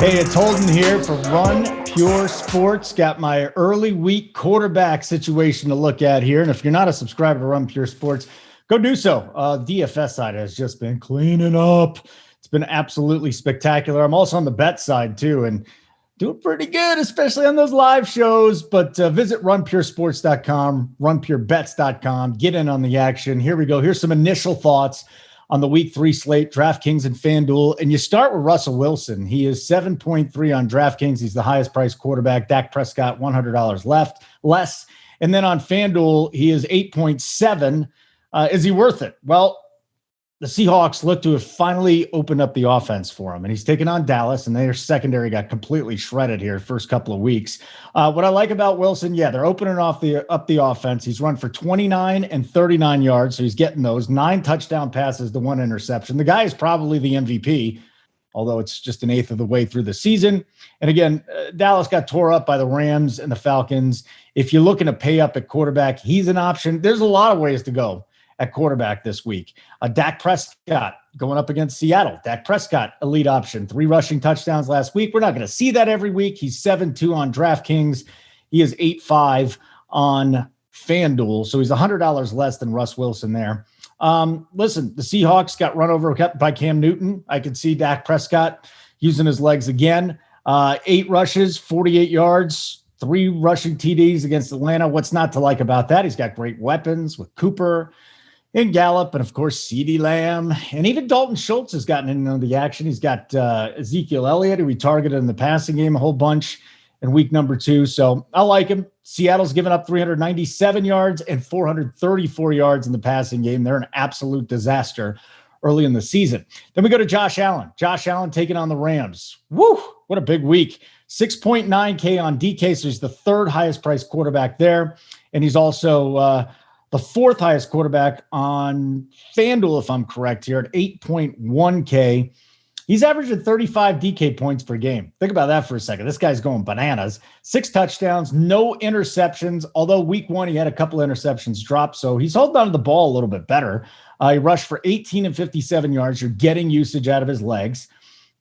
Hey, it's Holden here for Run Pure Sports. Got my early week quarterback situation to look at here. And if you're not a subscriber to Run Pure Sports, go do so. DFS side has just been cleaning up. It's been absolutely spectacular. I'm also on the bet side too, and doing pretty good, especially on those live shows. But visit runpuresports.com, runpurebets.com, get in on the action. Here we go. Here's some initial thoughts on the week 3 slate, DraftKings and FanDuel. And you start with Russell Wilson. He is 7.3 on DraftKings. He's the highest priced quarterback. Dak Prescott, $100 less. And then on FanDuel, he is 8.7. Is he worth it? Well, the Seahawks look to have finally opened up the offense for him. And he's taken on Dallas, and their secondary got completely shredded here the first couple of weeks. What I like about Wilson, they're opening up the offense. He's run for 29 and 39 yards, so he's getting those. 9 touchdown passes to 1 interception. The guy is probably the MVP, although it's just an eighth of the way through the season. And again, Dallas got tore up by the Rams and the Falcons. If you're looking to pay up at quarterback, he's an option. There's a lot of ways to go at quarterback this week. Dak Prescott going up against Seattle. Dak Prescott, elite option. 3 rushing touchdowns last week. We're not going to see that every week. He's 7.2 on DraftKings. He is 8.5 on FanDuel. So he's $100 less than Russ Wilson there. Listen, the Seahawks got run over by Cam Newton. I can see Dak Prescott using his legs again. 8 rushes, 48 yards, 3 rushing TDs against Atlanta. What's not to like about that? He's got great weapons with Cooper and Gallup, and of course, CeeDee Lamb, and even Dalton Schultz has gotten into the action. He's got Ezekiel Elliott, who we targeted in the passing game a whole bunch in week number 2. So I like him. Seattle's given up 397 yards and 434 yards in the passing game. They're an absolute disaster early in the season. Then we go to Josh Allen. Josh Allen taking on the Rams. Woo! What a big week. 6.9K on DK, so he's the 3rd highest priced quarterback there. And he's also the 4th highest quarterback on FanDuel, if I'm correct here, at 8.1K. He's averaging 35 DK points per game. Think about that for a second. This guy's going bananas. 6 touchdowns, no interceptions, although week 1 he had a couple interceptions drop, so he's holding on to the ball a little bit better. He rushed for 18 and 57 yards. You're getting usage out of his legs.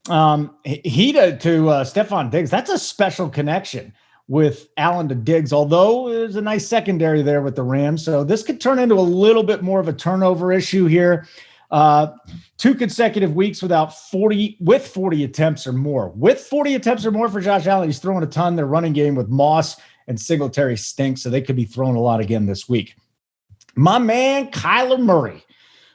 To Stephon Diggs, that's a special connection with Allen to Diggs, although there's a nice secondary there with the Rams. So this could turn into a little bit more of a turnover issue here. 2 consecutive weeks with 40 attempts or more. With 40 attempts or more for Josh Allen, he's throwing a ton. Their running game with Moss and Singletary stinks, so they could be throwing a lot again this week. My man, Kyler Murray.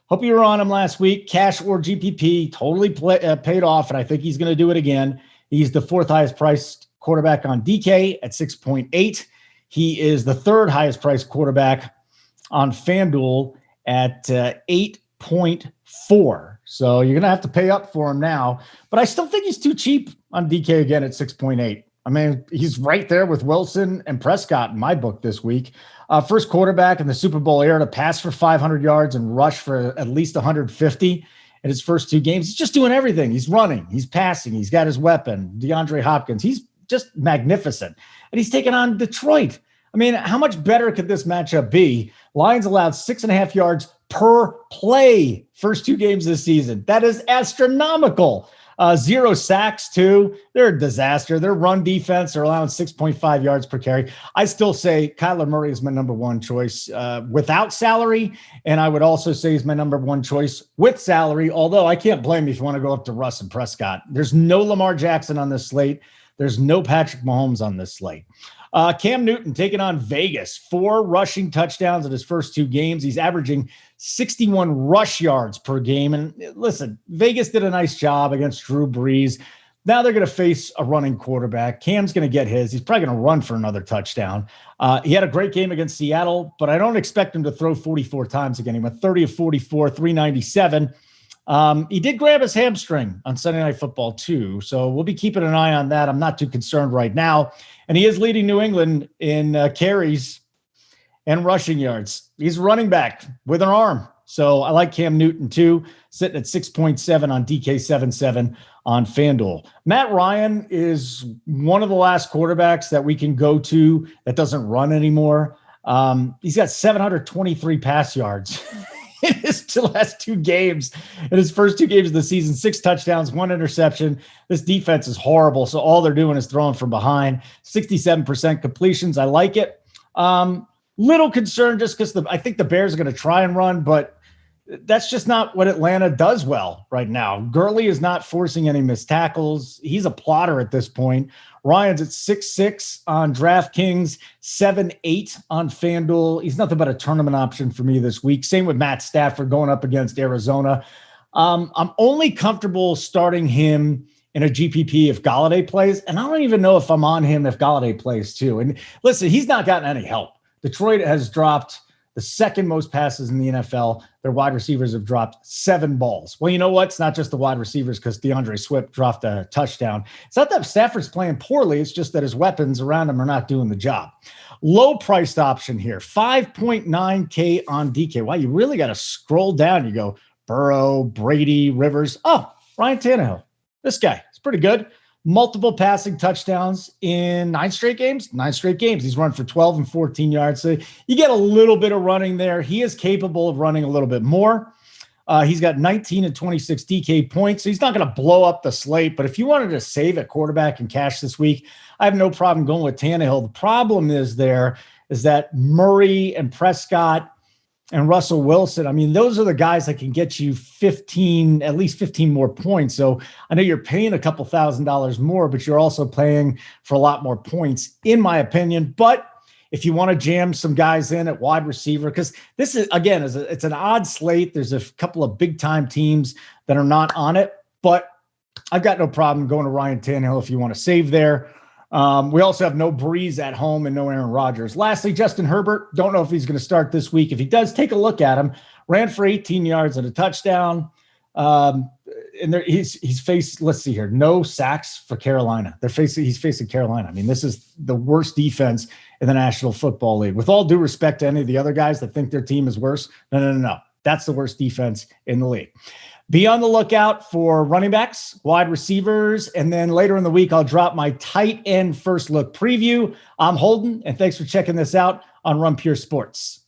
Hope you were on him last week. Cash or GPP, totally paid off, and I think he's going to do it again. He's the 4th highest priced quarterback on DK at 6.8. He is the 3rd highest priced quarterback on FanDuel at 8.4. So you're going to have to pay up for him now. But I still think he's too cheap on DK again at 6.8. I mean, he's right there with Wilson and Prescott in my book this week. First quarterback in the Super Bowl era to pass for 500 yards and rush for at least 150 in his first 2 games. He's just doing everything. He's running. He's passing. He's got his weapon, DeAndre Hopkins. He's just magnificent. And he's taking on Detroit. I mean, how much better could this matchup be? Lions allowed 6.5 yards per play first 2 games this season. That is astronomical. 0 sacks, too. They're a disaster. Their run defense, they're allowing 6.5 yards per carry. I still say Kyler Murray is my number 1 choice without salary, and I would also say he's my number 1 choice with salary, although I can't blame you if you want to go up to Russ and Prescott. There's no Lamar Jackson on this slate. There's no Patrick Mahomes on this slate. Cam Newton taking on Vegas. 4 rushing touchdowns in his first 2 games. He's averaging 61 rush yards per game. And listen, Vegas did a nice job against Drew Brees. Now they're going to face a running quarterback. Cam's going to get his. He's probably going to run for another touchdown. He had a great game against Seattle, but I don't expect him to throw 44 times again. He went 30 of 44, 397. He did grab his hamstring on Sunday Night Football too, so we'll be keeping an eye on that. I'm not too concerned right now. And he is leading New England in carries and rushing yards. He's running back with an arm. So I like Cam Newton too, sitting at 6.7 on DK77 on FanDuel. Matt Ryan is one of the last quarterbacks that we can go to that doesn't run anymore. He's got 723 pass yards in his last 2 games, in his first 2 games of the season, 6 touchdowns, 1 interception. This defense is horrible. So all they're doing is throwing from behind. 67% completions. I like it. Little concerned just because I think the Bears are going to try and run, but that's just not what Atlanta does well right now. Gurley is not forcing any missed tackles. He's a plotter at this point. Ryan's at 6'6" on DraftKings, 7'8" on FanDuel. He's nothing but a tournament option for me this week. Same with Matt Stafford going up against Arizona. I'm only comfortable starting him in a GPP if Golladay plays, and I don't even know if I'm on him if Golladay plays too. And listen, he's not gotten any help. Detroit has dropped the second most passes in the NFL. Their wide receivers have dropped 7 balls. Well, you know what? It's not just the wide receivers because DeAndre Swift dropped a touchdown. It's not that Stafford's playing poorly. It's just that his weapons around him are not doing the job. Low-priced option here, $5.9K on DK. Wow, you really got to scroll down. You go Burrow, Brady, Rivers. Oh, Ryan Tannehill. This guy is pretty good. Multiple passing touchdowns in 9 straight games. 9 straight games. He's run for 12 and 14 yards. So you get a little bit of running there. He is capable of running a little bit more. He's got 19 and 26 DK points. So he's not going to blow up the slate. But if you wanted to save at quarterback and cash this week, I have no problem going with Tannehill. The problem is that Murray and Prescott and Russell Wilson, I mean, those are the guys that can get you at least 15 more points. So I know you're paying a couple $1,000s more, but you're also paying for a lot more points, in my opinion. But if you want to jam some guys in at wide receiver, because this is, again, it's an odd slate. There's a couple of big-time teams that are not on it, but I've got no problem going to Ryan Tannehill if you want to save there. We also have no Breeze at home and no Aaron Rodgers. Lastly, Justin Herbert. Don't know if he's going to start this week. If he does, take a look at him. Ran for 18 yards and a touchdown. And he's faced, let's see here, no sacks for Carolina. He's facing Carolina. I mean, this is the worst defense in the National Football League. With all due respect to any of the other guys that think their team is worse, no. That's the worst defense in the league. Be on the lookout for running backs, wide receivers, and then later in the week, I'll drop my tight end first look preview. I'm Holden, and thanks for checking this out on Run Pure Sports.